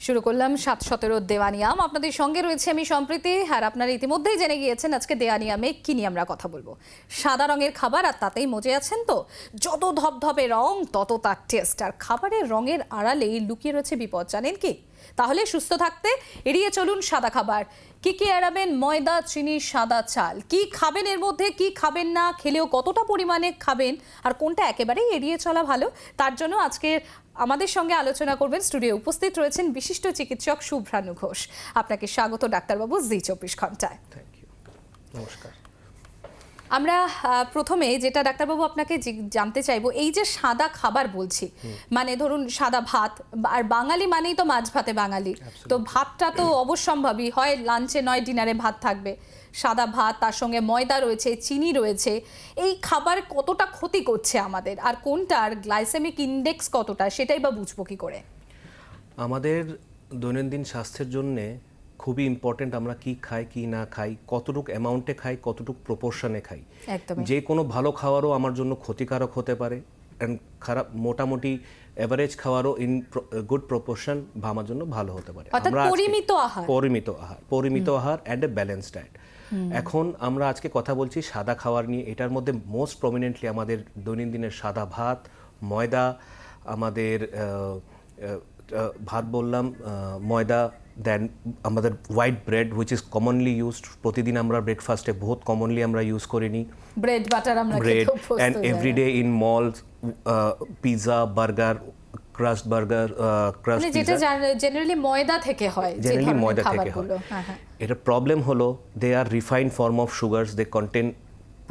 শুরু করলাম ৭-১৭ দেওয়ানিয়াম। আপনাদের সঙ্গে রয়েছে আমি সম্প্রীতি। আর আপনারা ইতিমধ্যেই জেনে গিয়েছেন আজকে দেওয়ানিয়ামে কি নিয়ে আমরা কথা বলবো। সাদা রঙের খাবার, আর তাতেই মজে আছেন তো। যত ধবধবে রং তত তার টেস্ট। আর খাবারের রঙের আড়ালেই লুকিয়ে রয়েছে বিপদ, জানেন কি? তাহলে সুস্থ থাকতে এড়িয়ে চলুন সাদা খাবার। কি কি এড়াবেন? ময়দা, চিনি, সাদা চাল। কি খাবেন এর মধ্যে, কি খাবেন না, খেলেও কতটা পরিমাণে খাবেন, আর কোনটা একেবারেই এড়িয়ে চলা ভালো, তার জন্য আজকে আমাদের সঙ্গে আলোচনা করবেন। স্টুডিও উপস্থিত রয়েছেন বিশিষ্ট চিকিৎসক শুভ্রানু ঘোষ। আপনাকে স্বাগত ডাক্তারবাবু জি ২৪ ঘন্টায়। থ্যাংক ইউ, নমস্কার। আমরা প্রথমে যেটা ডাক্তারবাবু আপনাকে জানতে চাইবো, এই যে সাদা খাবার বলছি, মানে ধরুন সাদা ভাত, আর বাঙালি মানেই তো মাছ ভাতে বাঙালি, তো ভাতটা তো অবশ্যম্ভাবী হয়, লাঞ্চে নয় ডিনারে ভাত থাকবে। সাদা ভাত, তার সঙ্গে ময়দা রয়েছে, চিনি রয়েছে। এই খাবার কতটা ক্ষতি করছে আমাদের, আর কোনটার গ্লাইসেমিক ইন্ডেক্স কতটা, সেটাই বা বুঝবো কি করে? আমাদের দৈনন্দিন স্বাস্থ্যের জন্যে খুবই ইম্পর্টেন্ট আমরা কি খাই কি না খাই, কতটুকু অ্যামাউন্টে খাই, কতটুকু প্রপোর্শনে খাই। যে কোনো ভালো খাওয়ারও আমার জন্য ক্ষতিকারক হতে পারে, অ্যান্ড খারাপ মোটামুটি এভারেজ খাওয়ারও ইন গুড প্রপোর্শন আমার জন্য ভালো হতে পারে। আমরা পরিমিত আহার অ্যান্ড এ ব্যালেন্স ডায়েট। এখন আমরা আজকে কথা বলছি সাদা খাবার নিয়ে। এটার মধ্যে মোস্ট প্রমিনেন্টলি আমাদের দৈনন্দিনের সাদা ভাত, ময়দা, আমাদের ভাত বললাম, ময়দা, দেন আমাদের white bread which is commonly used. প্রতিদিন আমরা ব্রেকফাস্টে বহুত কমনলি আমরা ইউজ করে নিই ব্রেড বাটার, আমরা bread, and everyday in malls pizza, burger, crust burger, crust যেটা জেনারেলি ময়দা থেকে হয়, জেনারেলি ময়দা থেকে হয়। এটা প্রবলেম হলো they are refined form of sugars, they contain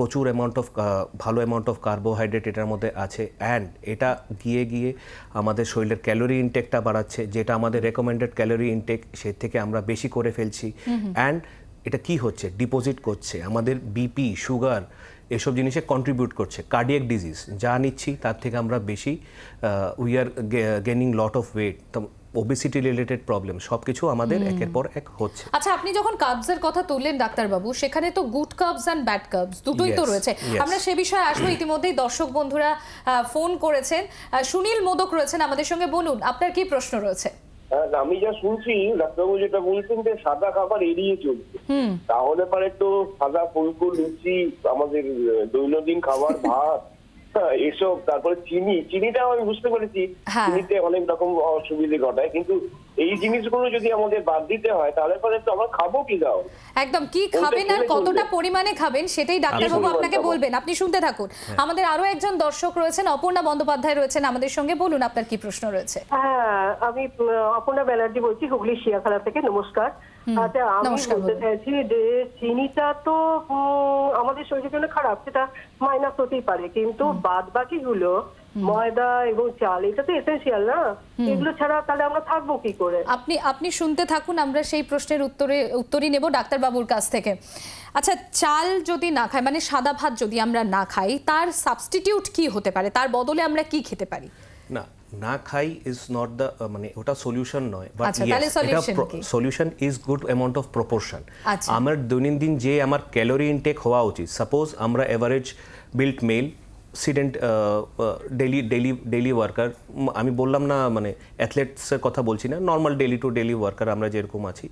প্রচুর অ্যামাউন্ট অফ ভালো অ্যামাউন্ট অফ কার্বোহাইড্রেট এটার মধ্যে আছে, অ্যান্ড এটা গিয়ে গিয়ে আমাদের শরীরের ক্যালোরি ইনটেকটা বাড়াচ্ছে, যেটা আমাদের রেকমেন্ডেড ক্যালোরি ইনটেক সে থেকে আমরা বেশি করে ফেলছি। অ্যান্ড এটা কি হচ্ছে, ডিপোজিট করছে আমাদের বিপি, সুগার, এসব জিনিসে কন্ট্রিবিউট করছে। কার্ডিয়াক ডিজিজ যা নিচ্ছি তার থেকে আমরা বেশি we are gaining lot of weight, obesity related problem, সব কিছু আমাদের একের পর এক হচ্ছে। আচ্ছা, আপনি যখন কার্বসের কথা তুললেন ডাক্তারবাবু, সেখানে তো good carbs and bad carbs দুটোই তো রয়েছে। আমরা সে বিষয়ে আসবো। ইতিমধ্যেই দর্শক বন্ধুরা ফোন করেছেন। সুনীল মোদক রয়েছেন আমাদের সঙ্গে। বলুন, আপনার কি প্রশ্ন রয়েছে? আমি যা শুনছি ডাক্তারবাবু যেটা বলছেন যে সাদা খাবার এড়িয়ে চলছে, তাহলে পরে তো সাদা ফুলকো, লুচি, আমাদের দৈনন্দিন খাবার, ভাত, এসব, তারপরে চিনিটাও আমি বুঝতে পেরেছি চিনিতে অনেক রকম অসুবিধে ঘটায়, কিন্তু এই জিনিসগুলো যদি আমাদের বাদ দিতে হয় তাহলে পরে তো আমরা খাবো কি দাও? একদম কি খাবেন আর কতটা পরিমাণে খাবেন সেটাই ডাক্তারবাবু আপনাকে বলবেন। আপনি শুনতে থাকুন। আমাদের আরো একজন দর্শক রয়েছেন, অপর্ণা বন্দ্যোপাধ্যায় রয়েছেন আমাদের সঙ্গে। বলুন, আপনার কি প্রশ্ন রয়েছে? হ্যাঁ, আমি অপর্ণা ব্যানার্জি বলছি, হুগলি শিয়াখালা থেকে। নমস্কার। আচ্ছা, আমি বলতে চাইছি যে চিনিটা তো আমাদের শরীরের জন্য খারাপ, সেটা মাইনাস হতেই পারে, কিন্তু বাদ বাকি গুলো ময়দা এবং চাল, এটা তো এসেনশিয়াল না? এগুলো ছাড়া তাহলে আমরা থাকবো কি করে? আপনি শুনতে থাকুন, আমরা সেই প্রশ্নের উত্তরই নেব ডাক্তারবাবুর কাছ থেকে। আচ্ছা, চাল যদি না খাই, মানে সাদা ভাত যদি আমরা না খাই, তার সাবস্টিটিউট কি হতে পারে? তার বদলে আমরা কি খেতে পারি? না খাই ইজ নট দ্য, মানে ওটা সলিউশন নয়, but solution is good amount of proportion. আমার দৈনন্দিন যে আমার ক্যালোরি ইনটেক হওয়া উচিত, সাপোজ আমরা average built male, sedentary, daily worker, আমি বললাম না মানে অ্যাথলেটসের কথা বলছি না, normal daily to daily worker আমরা যেরকম আছি,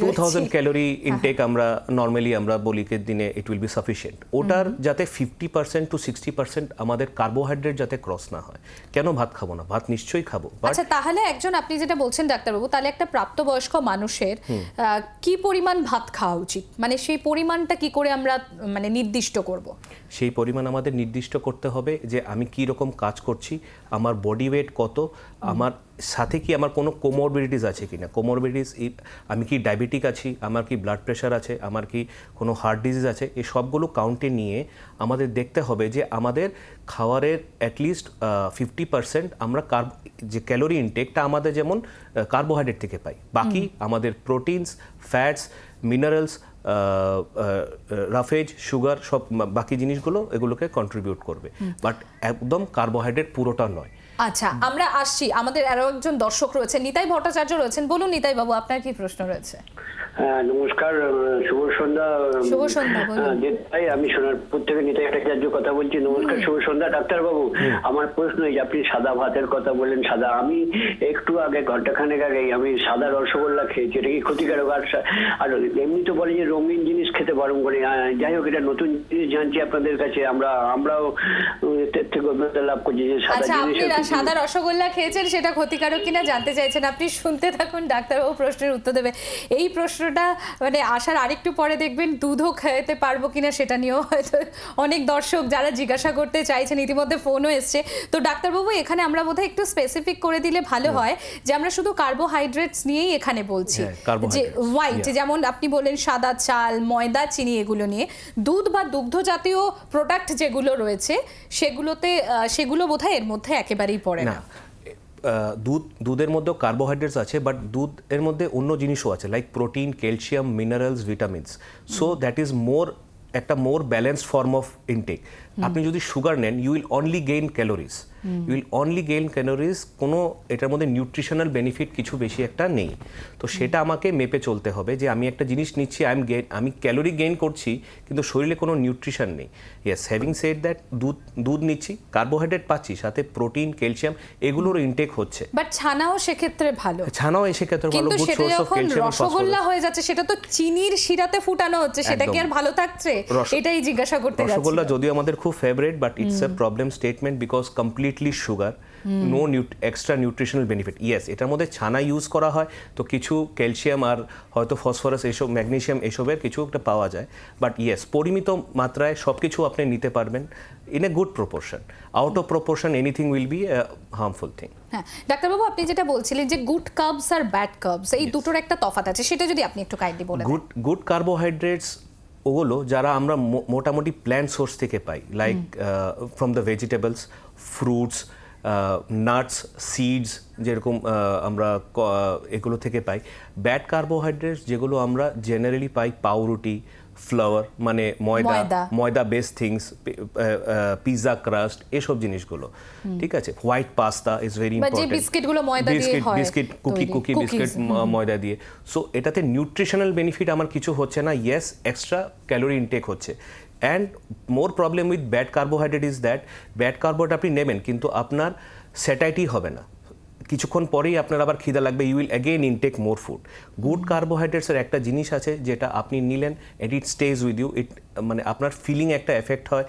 2000 ক্যালোরি ইনটেক আমরা নর্মালি আমরা বলি কে দিনে ইট উইল বি সাফিসিয়েন্ট। ওটার যাতে 50% to 60% আমাদের কার্বোহাইড্রেট যাতে ক্রস না হয়। কেন ভাত খাবো না? ভাত নিশ্চয়ই খাবো। আচ্ছা, তাহলে একজন, আপনি যেটা বলছেন ডাক্তারবাবু, তাহলে একটা প্রাপ্তবয়স্ক মানুষের কি পরিমাণ ভাত খাওয়া উচিত, মানে সেই পরিমাণটা কি করে আমরা মানে নির্দিষ্ট করব? সেই পরিমাণ আমাদের নির্দিষ্ট করতে হবে যে আমি কি রকম কাজ করছি, আমার বডি ওয়েট কত, আমার সাথে কি আমার কোনো কোমরবিডিটিস আছে কিনা, কোমরবিডিটিস, আমি কি ডায়াবেটিক আছি, আমার কি ব্লাড প্রেশার আছে, আমার কি কোনো হার্ট ডিজিজ আছে, এই সবগুলো কাউন্টে নিয়ে আমাদের দেখতে হবে যে আমাদের খাবারের অ্যাটলিস্ট 50% আমরা যে ক্যালোরি ইনটেকটা আমাদের যেমন কার্বোহাইড্রেট থেকে পাই, বাকি আমাদের প্রোটিনস, ফ্যাটস, মিনারেলস, রাফেজ, সুগার, সব বাকি জিনিসগুলো এগুলোকে কন্ট্রিবিউট করবে, বাট একদম কার্বোহাইড্রেট পুরোটা নয়। আচ্ছা, আমরা আসছি। আমাদের আরো একজন দর্শক রয়েছে, নিতাই ভট্টাচার্য রয়েছেন। বলুন নিতাই বাবু, আপনার কি প্রশ্ন রয়েছে? হ্যাঁ, নমস্কার, শুভ সন্ধ্যা। শুভ সন্ধ্যা, বলুন। ভাই, আমি সোনারপুর থেকে নিতাই ভট্টাচার্য কথা বলছি। নমস্কার, শুভ সন্ধ্যা ডাক্তারবাবু। আমার প্রশ্ন এই যে আপনি সাদা ভাতের কথা বললেন, সাদা, আমি একটু আগে ঘন্টাখানেক আগে আমি সাদা রসগোল্লা খেয়েছি। এটা কি ক্ষতিকারক? আর এমনি তো বলে যে রঙিন জিনিস খেতে বারণ করে। যাই হোক, এটা নতুন জিনিস জানছি আপনাদের কাছে। আমরাও এর থেকে অভিজ্ঞতা লাভ করছি যে সাদা আপনি জিনিস। সাদা রসগোল্লা খেয়েছেন, সেটা ক্ষতিকারক কিনা জানতে চাইছেন। আপনি শুনতে থাকুন, ডাক্তারবাবু প্রশ্নের উত্তর দেবে। এই প্রশ্নটা মানে আসার আরেকটু পরে দেখবেন দুধও খেতে পারবো কিনা সেটা নিয়েও হয়তো অনেক দর্শক যারা জিজ্ঞাসা করতে চাইছেন, ইতিমধ্যে ফোনও এসছে। তো ডাক্তারবাবু, এখানে আমরা বোধহয় একটু স্পেসিফিক করে দিলে ভালো হয় যে আমরা শুধু কার্বোহাইড্রেটস নিয়েই এখানে বলছি, যে হোয়াইট, যেমন আপনি বললেন সাদা চাল, ময়দা, চিনি, এগুলো নিয়ে। দুধ বা দুগ্ধ জাতীয় প্রোডাক্ট যেগুলো রয়েছে সেগুলো বোধহয় এর মধ্যে একেবারেই পড়ে না। দুধের মধ্যেও কার্বোহাইড্রেটস আছে, বাট দুধ এর মধ্যে অন্য জিনিসও আছে, like protein, calcium, minerals, vitamins. So that is একটা more balanced form of intake. আপনি যদি সুগার নেন, you will only gain calories, কোনো এটার মধ্যে নিউট্রিশনাল বেনিফিট কিছু বেশি একটা নেই। তো সেটা আমাকে মেপে চলতে হবে যে আমি একটা জিনিস নিচ্ছি, আমি ক্যালোরি গেইন করছি, কিন্তু শরীরে কোনো নিউট্রিশন নেই। ইয়েস, হ্যাভিং সেড দ্যাট, দুধ নিচ্ছি, কার্বোহাইড্রেট পাচ্ছি, সাথে প্রোটিন, ক্যালসিয়াম এগুলোর ইনটেক হচ্ছে। বাট ছানাও সেক্ষেত্রে ভালো, ছানাও সেক্ষেত্রে ভালো, কিন্তু সেটা যখন রসগোল্লা হয়ে যাচ্ছে, সেটা তো চিনির শিরাতে ফুটানো হচ্ছে, সেটা কি আর ভালো থাকছে? এটাই জিজ্ঞাসা করতে যাচ্ছি। রসগোল্লা যদিও আমাদের খুব favourite, but it's a problem statement because completely sugar, no extra nutritional benefit. Yes, এটার মধ্যে ছানা ইউজ করা হয়, তো কিছু ক্যালসিয়াম আর হয়তো ফসফরাস, এসব ম্যাগনেসিয়াম, এসবের কিছু একটা পাওয়া যায়। বাট ইয়েস, পরিমিত মাত্রায় সব কিছু আপনি নিতে পারবেন in a good proportion. Out of proportion anything will be harmful thing. হ্যাঁ ডাক্তারবাবু, আপনি যেটা বলছিলেন যে গুড কার্বস আর ব্যাড কার্বস, এই দুটোর একটা তফাৎ আছে, সেটা যদি আপনি একটু কাইন্ডলি বলেন। গুড কার্বোহাইড্রেটস ওগুলো যারা আমরা মোটামুটি প্ল্যান্ট সোর্স থেকে পাই, like from the vegetables, fruits, nuts, seeds, যেরকম আমরা এগুলো থেকে পাই। ব্যাড কার্বোহাইড্রেটস যেগুলো আমরা জেনারেলি পাই পাউরুটি, ফ্লাওয়ার, মানে ময়দা বেস থিংস, পিৎজা ক্রাস্ট, এসব জিনিসগুলো। ঠিক আছে, white pasta is very important, biscuit, cookie biscuit ময়দা দিয়ে। সো এটাতে নিউট্রিশনাল বেনিফিট আমার কিছু হচ্ছে না। ইয়েস, এক্সট্রা ক্যালোরি ইনটেক হচ্ছে। And more problem with bad carbohydrate is that, bad carbohydrate আপনি নেবেন, কিন্তু আপনার স্যাটাইটি হবে না, কিছুক্ষণ পরেই আপনার আবার খিদা লাগবে, you will again intake more food. Good কার্বোহাইড্রেটসের একটা জিনিস আছে যেটা আপনি নিলেন, and it stays with you, মানে আপনার ফিলিং একটা এফেক্ট হয়,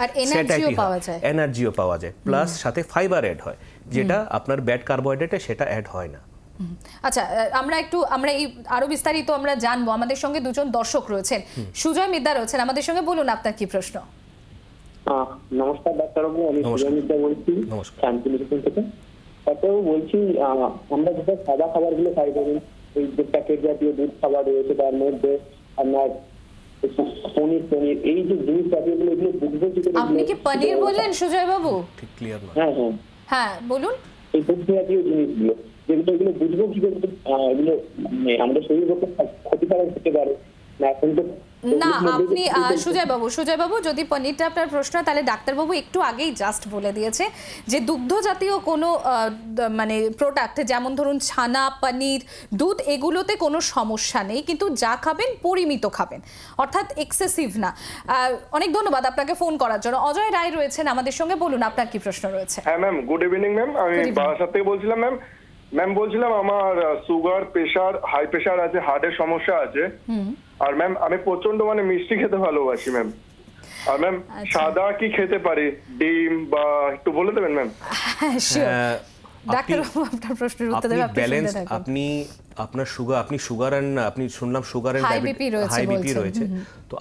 এনার্জিও পাওয়া যায়, প্লাস সাথে ফাইবার অ্যাড হয়, যেটা আপনার ব্যাড কার্বোহাইড্রেটে সেটা অ্যাড হয় না। আচ্ছা, আমরা এই আরো বিস্তারিত আমরা জানবো। আমাদের সঙ্গে দুজন দর্শক রয়েছেন, সুজয় মিদ্দা রয়েছেন আমাদের সঙ্গে। বলুন আপনার কি প্রশ্ন। নমস্কার ডাক্তারবাবু, আমি সুজয় মিদ্দা বলছি শান্তিনিকেতন থেকে। ডাক্তারবাবু বলছি, আমরা যেটা সাদা খাবারগুলো খাই, ধরুন এই যে প্যাকেট জাতীয় দুধ খাবার রয়েছে, তার মধ্যে আপনার পনির, এই যে জিনিস জাতীয়গুলো, এগুলো বুঝবো কি করে? আপনি কি পনির বললেন সুজয় বাবু? ঠিক ক্লিয়ার না। হ্যাঁ বলুন। এই দুধ জাতীয় জিনিসগুলো এগুলো বুঝবো কি করে? এগুলো আমাদের শরীরের পক্ষে ক্ষতিকারক হতে পারে না? এখন তো না, আপনি সুজয় বাবু, যদি পনিরটা আপনার প্রশ্ন, তাহলে ডাক্তারবাবু একটু আগেই জাস্ট বলে দিয়েছে যে দুগ্ধ জাতীয় কোনো মানে প্রোডাক্ট, যেমন ধরুন ছানা, পনির, দুধ, এগুলোতে কোনো সমস্যা নেই, কিন্তু যা খাবেন পরিমিত খাবেন, অর্থাৎ এক্সেসিভ না। অনেক ধন্যবাদ আপনাকে ফোন করার জন্য। অজয় রায় রয়েছেন আমাদের সঙ্গে, বলুন আপনার কি প্রশ্ন রয়েছে। হ্যাঁ ম্যাম, গুড ইভিনিং ম্যাম, আমি বারাসাত থেকে বলছিলাম ম্যাম বলছিলাম আমার সুগার, প্রেশার, হাই প্রেশার আছে, হার্টের সমস্যা আছে। আর ম্যাম আমি প্রচন্ড মিষ্টি খেতে ভালোবাসি ম্যাম। আর ম্যাম সাদা কি খেতে পারি, ডিম বা একটু বলে দেবেন ম্যাম? ডাক্তারবাবু আপনার প্রশ্নের উত্তর দেবেন। আপনি সুগার এন্ড আপনি শুনলাম সুগার এন্ড হাই বিপি রয়েছে, তো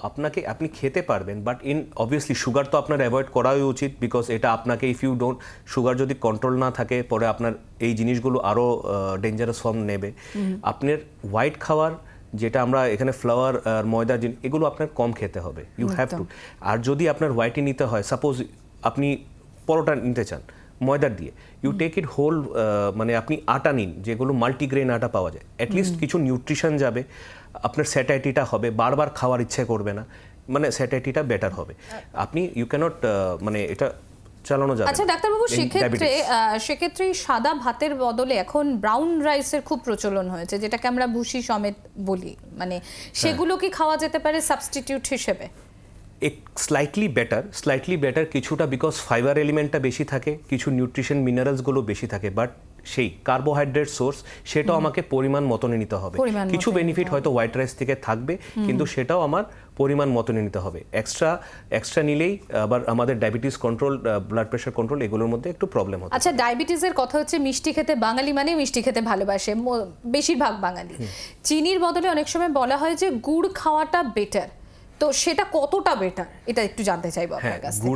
আপনি খেতে পারবেন, বাট অবভিয়াসলি সুগার তো আপনার অ্যাভয়েড করাই উচিত, বিকজ এটা আপনাকে, ইফ ইউ ডোন্ট, সুগার যদি কন্ট্রোল না থাকে, পরে আপনার এই জিনিসগুলো আরো ডেঞ্জারাস ফর্ম নেবে। আপনার হোয়াইট খাবার, যেটা আমরা এখানে ফ্লাওয়ার আর ময়দা, এগুলো আপনার কম খেতে হবে, ইউ হ্যাভ টু। আর যদি আপনার হোয়াইটই নিতে হয়, সাপোজ আপনি পরোটা নিতে চান ময়দার দিয়ে, ইউ টেক ইট হোল, মানে আপনি আটা নিন, যেগুলো মাল্টিগ্রেন আটা পাওয়া যায়, অ্যাটলিস্ট কিছু নিউট্রিশন যাবে, আপনার স্যাটাইটিটা হবে, বারবার খাওয়ার ইচ্ছে করবে না, মানে স্যাটাইটিটা বেটার হবে। আপনি ইউ ক্যানট, মানে এটা চালানো যাবে। আচ্ছা ডাক্তারবাবু, সেক্ষেত্রে সাদা ভাতের বদলে এখন ব্রাউন রাইসের খুব প্রচলন হয়েছে, যেটাকে আমরা ভুসি সমেত বলি, মানে সেগুলো কি খাওয়া যেতে পারে সাবস্টিটিউট হিসেবে? স্লাইটলি বেটার কিছুটা, বিকজ ফাইবার এলিমেন্টটা বেশি থাকে, কিছু নিউট্রিশন মিনারেলসগুলো বেশি থাকে, বাট সেই কার্বোহাইড্রেট সোর্স সেটাও আমাকে পরিমাণ মতনে নিতে হবে। কিছু বেনিফিট হয়তো হোয়াইট রাইস থেকে থাকবে, কিন্তু সেটাও আমার পরিমাণ মতনে নিতে হবে। এক্সট্রা নিলেই আবার আমাদের diabetes control, blood pressure control, এগুলোর মধ্যে একটু প্রবলেম হচ্ছে। আচ্ছা, ডায়াবেটিসের কথা হচ্ছে, মিষ্টি খেতে বাঙালি মানে মিষ্টি খেতে ভালোবাসে বেশিরভাগ বাঙালি। চিনির বদলে অনেক সময় বলা হয় যে গুড় খাওয়াটা বেটার, তো সেটা কতটা বেটার এটা একটু জানতে চাইবো আপনার কাছ থেকে।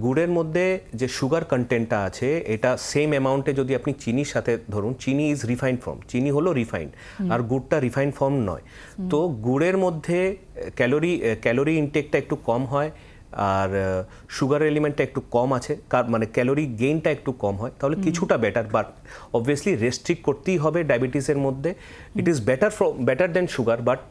গুড়ের মধ্যে যে সুগার কন্টেন্টটা আছে, এটা সেম অ্যামাউন্টে যদি আপনি চিনির সাথে ধরুন, চিনি ইজ রিফাইন্ড ফর্ম, চিনি হলো রিফাইন্ড, আর গুড়টা রিফাইন্ড ফর্ম নয়। তো গুড়ের মধ্যে ক্যালোরি ইনটেকটা একটু কম হয়, আর সুগার এলিমেন্টটা একটু কম আছে, মানে ক্যালোরি গেইনটা একটু কম হয়, তাহলে কিছুটা বেটার। বাট অবভিয়াসলি রেস্ট্রিক্ট করতেই হবে ডায়াবেটিসের মধ্যে। It is better then sugar, but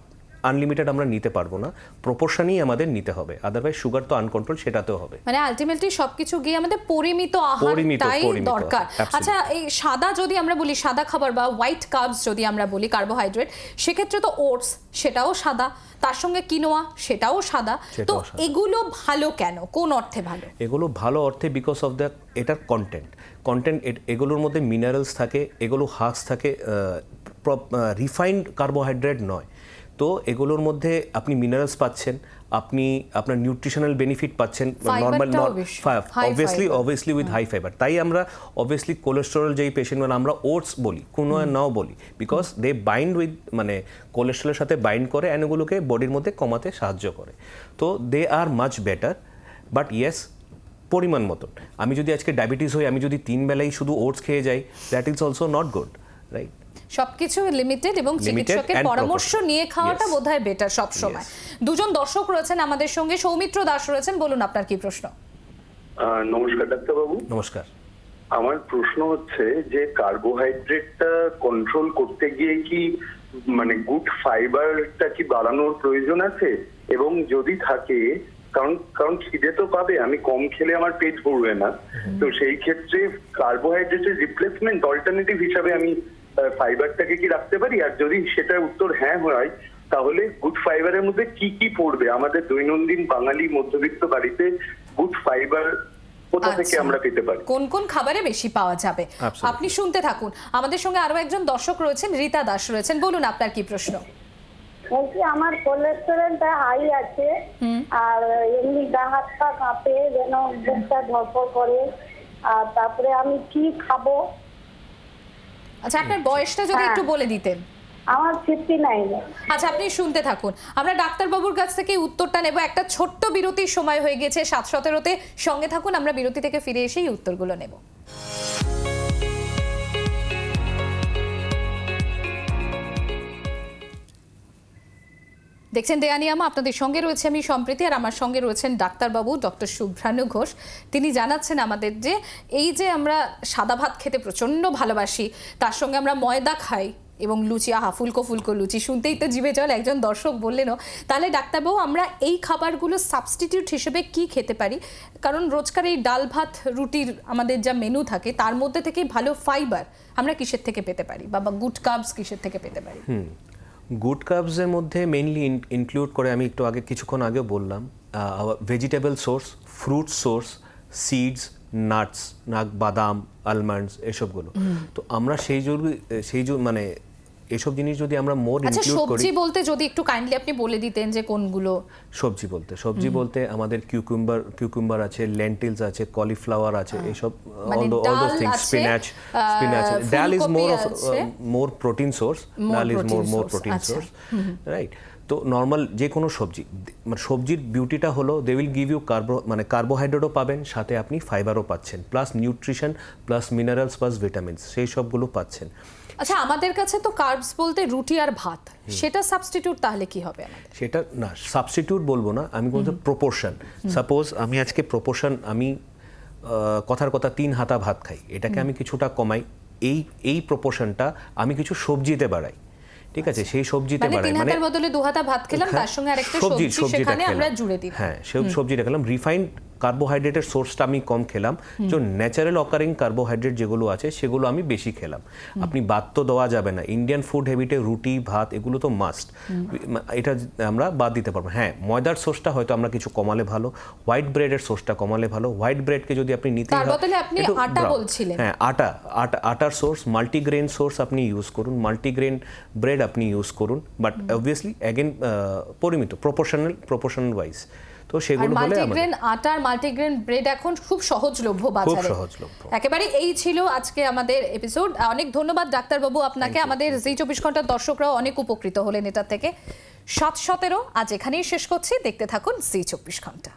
unlimited আমরা নিতে পারবো না, প্রপোর্শনই আমাদের নিতে হবে, আদারওয়াইজ সুগার তো আনকন্ট্রোল, সেটাতেও হবে। মানে আলটিমেটলি সবকিছু গিয়ে আমাদের পরিমিত আহারটাই দরকার। আচ্ছা, এই সাদা যদি আমরা বলি, সাদা খাবার বা হোয়াইট কার্বস যদি আমরা বলি, কার্বোহাইড্রেট, সেক্ষেত্রে তো ওটস সেটাও সাদা, তার সঙ্গে কিনোয়া সেটাও সাদা। তো এগুলো ভালো কেন, কোন অর্থে ভালো? এগুলো ভালো অর্থে বিকজ অফ দ্য এটার কন্টেন্ট, এগুলোর মধ্যে মিনারেলস থাকে, এগুলো হার্বস থাকে, রিফাইন্ড কার্বোহাইড্রেট নয়। তো এগুলোর মধ্যে আপনি মিনারেলস পাচ্ছেন, আপনি আপনার নিউট্রিশনাল বেনিফিট পাচ্ছেন, normal obviously with high fibre. তাই আমরা অবভিয়াসলি কোলেস্টেরল যেই পেশেন্ট, মানে আমরা ওটস বলি, কুনোয়া নাও বলি, বিকজ দে বাইন্ড উইথ, মানে কোলেস্টেরলের সাথে বাইন্ড করে, অ্যান্ড এগুলোকে বডির মধ্যে কমাতে সাহায্য করে। তো they are much better, but yes পরিমাণ মতন। আমি যদি আজকে ডায়াবেটিস হই, আমি যদি 3 বেলাই শুধু ওটস খেয়ে যাই, that is also not good, right? সবকিছু লিমিটেড এবং চিকিৎসকের পরামর্শ নিয়ে খাওয়াটা বোধহয় বেটার সব সময়। দুজন দর্শক রয়েছেন আমাদের সঙ্গে, সৌমিত্র দাস রয়েছেন, বলুন আপনার কি প্রশ্ন? নমস্কার ডাক্তারবাবু। নমস্কার। আমার প্রশ্ন হচ্ছে যে কার্বোহাইড্রেটটা কন্ট্রোল করতে গিয়ে কি মানে গুড ফাইবারটা কি বাড়ানোর প্রয়োজন আছে, এবং যদি থাকে, কারণ খিদে তো পাবে, আমি কম খেলে আমার পেট ভরবে না, তো সেই ক্ষেত্রে কার্বোহাইড্রেটের রিপ্লেসমেন্ট অল্টারনেটিভ হিসাবে আমি ফাইবারটাকে কি রাখতে পারি? আর যদি সেটা উত্তর হ্যাঁ হয়, তাহলে গুড ফাইবারের মধ্যে কি কি পড়বে? আমাদের দৈনন্দিন বাঙালি মধ্যবিত্ত বাড়িতে গুড ফাইবার কোথা থেকে আমরা পেতে পারি? কোন কোন খাবারে বেশি পাওয়া যাবে? আপনি শুনতে থাকুন। আমাদের সঙ্গে আরো একজন দর্শক রয়েছেন, রীতা দাস রয়েছেন, বলুন আপনার কি প্রশ্ন? বলছি আমার কোলেস্টেরলটা হাই আছে, আর এমনি গা হাত পা কাঁপে, যেন বুকটা ধরপড় করে, আর তারপরে আমি কি খাবো? আচ্ছা, আপনার বয়সটা যদি একটু বলে দিতেন। আমার 59। আচ্ছা, আপনি শুনতে থাকুন, আমরা ডাক্তারবাবুর কাছ থেকে উত্তরটা নেব। একটা ছোট্ট বিরতির সময় হয়ে গেছে 7:17-তে, সঙ্গে থাকুন, আমরা বিরতি থেকে ফিরে এসেই উত্তরগুলো নেব। দেখছেন দেয়ানিয়ামা, আপনাদের সঙ্গে রয়েছে আমি সম্প্রীতি, আর আমার সঙ্গে রয়েছেন ডাক্তারবাবু ডক্টর শুভ্রাণু ঘোষ। তিনি জানাচ্ছেন আমাদের যে এই যে আমরা সাদা ভাত খেতে প্রচণ্ড ভালোবাসি, তার সঙ্গে আমরা ময়দা খাই এবং লুচি, ফুলকো ফুলকো লুচি, শুনতেই তো জিভে জল। একজন দর্শক বললেনও, তাহলে ডাক্তারবাবু আমরা এই খাবারগুলো সাবস্টিটিউট হিসেবে কি খেতে পারি? কারণ রোজকার এই ডাল ভাত রুটির আমাদের যা মেনু থাকে, তার মধ্যে থেকে ভালো ফাইবার আমরা কিসের থেকে পেতে পারি, বা গুড কার্বস কিসের থেকে পেতে পারি? গুড কার্বসের মধ্যে মেইনলি ইনক্লুড করে, আমি একটু আগে কিছুক্ষণ আগে বললাম, vegetable source, fruit source, seeds, nuts, বাদাম, আলমন্ডস, এসবগুলো। তো আমরা সেই মানে এসব জিনিস যদি আমরা মোর ইনক্লুড করি। সবজি বলতে যদি একটু কাইন্ডলি আপনি বলে দিতেন যে কোনগুলো? সবজি বলতে আমাদের কিউকুম্বার আছে, লেন্টিলস আছে, কলিফ্লাওয়ার আছে, এসব অল দোজ থিংস, স্পিনাচ। ডাল is more protein source, right? তো নর্মাল যে কোনো সবজি, মানে সবজির বিউটিটা হলো দে উইল গিভ ইউ কার্বোহাইড্রেটও পাবেন, সাথে আপনি ফাইবারও পাচ্ছেন, plus nutrition, plus minerals, plus vitamins, সেই সবগুলো পাচ্ছেন। আচ্ছা, আমাদের কাছে তো কার্বস বলতে রুটি আর ভাত, সেটা সাবস্টিটিউট তাহলে কি হবে আমাদের? সেটা না, সাবস্টিটিউট বলবো না, আমি বলতে প্রপোর্শন। সাপোজ আমি আজকে প্রপোর্শন, আমি কথার কথা 3 হাতা ভাত খাই, এটাকে আমি কিছুটা কমাই, এই প্রপোর্শনটা আমি কিছু সবজিতে বাড়াই, ঠিক আছে? সেই সবজিতে বাড়াই, 3 হাতার বদলে 2 হাতা ভাত খেলাম, তার সঙ্গে আরেকটা সবজি সেখানে আমরা জুড়ে দিই। হ্যাঁ, সবজিটা খেলাম, রিফাইন্ড কার্বোহাইড্রেটের সোর্সটা আমি কম খেলাম, যে ন্যাচারাল অকারিং কার্বোহাইড্রেট যেগুলো আছে সেগুলো আমি বেশি খেলাম। আপনি বাদ তো দেওয়া যাবে না, ইন্ডিয়ান ফুড হ্যাবিটে রুটি ভাত এগুলো তো মাস্ট, এটা আমরা বাদ দিতে পারবো। হ্যাঁ, ময়দার সোর্সটা হয়তো আমরা কিছু কমালে ভালো, হোয়াইট ব্রেডের সোর্সটা কমালে ভালো। হোয়াইট ব্রেডকে যদি আপনি নিতে তার বদলে আপনি আটা বলছিলেন, হ্যাঁ আটার সোর্স, মাল্টিগ্রেন সোর্স আপনি ইউজ করুন, মাল্টিগ্রেন ব্রেড আপনি ইউজ করুন, বাট অবভিয়াসলি অ্যাগেন পরিমিত, প্রপোর্শনাল ওয়াইজ। তো সেগুলো হলে মাল্টিগ্রেন আটার মাল্টিগ্রেন ব্রেড এখন খুব সহজলভ্য বাজারে, একেবারে। এই ছিল আজকে আমাদের এপিসোড। অনেক ধন্যবাদ ডাক্তারবাবু আপনাকে। আমাদের জি 24 ঘন্টার দর্শকরাও অনেক উপকৃত হলেন এটা থেকে। 7:17 আজ এখানেই শেষ করছি। দেখতে থাকুন জি 24 ঘন্টা।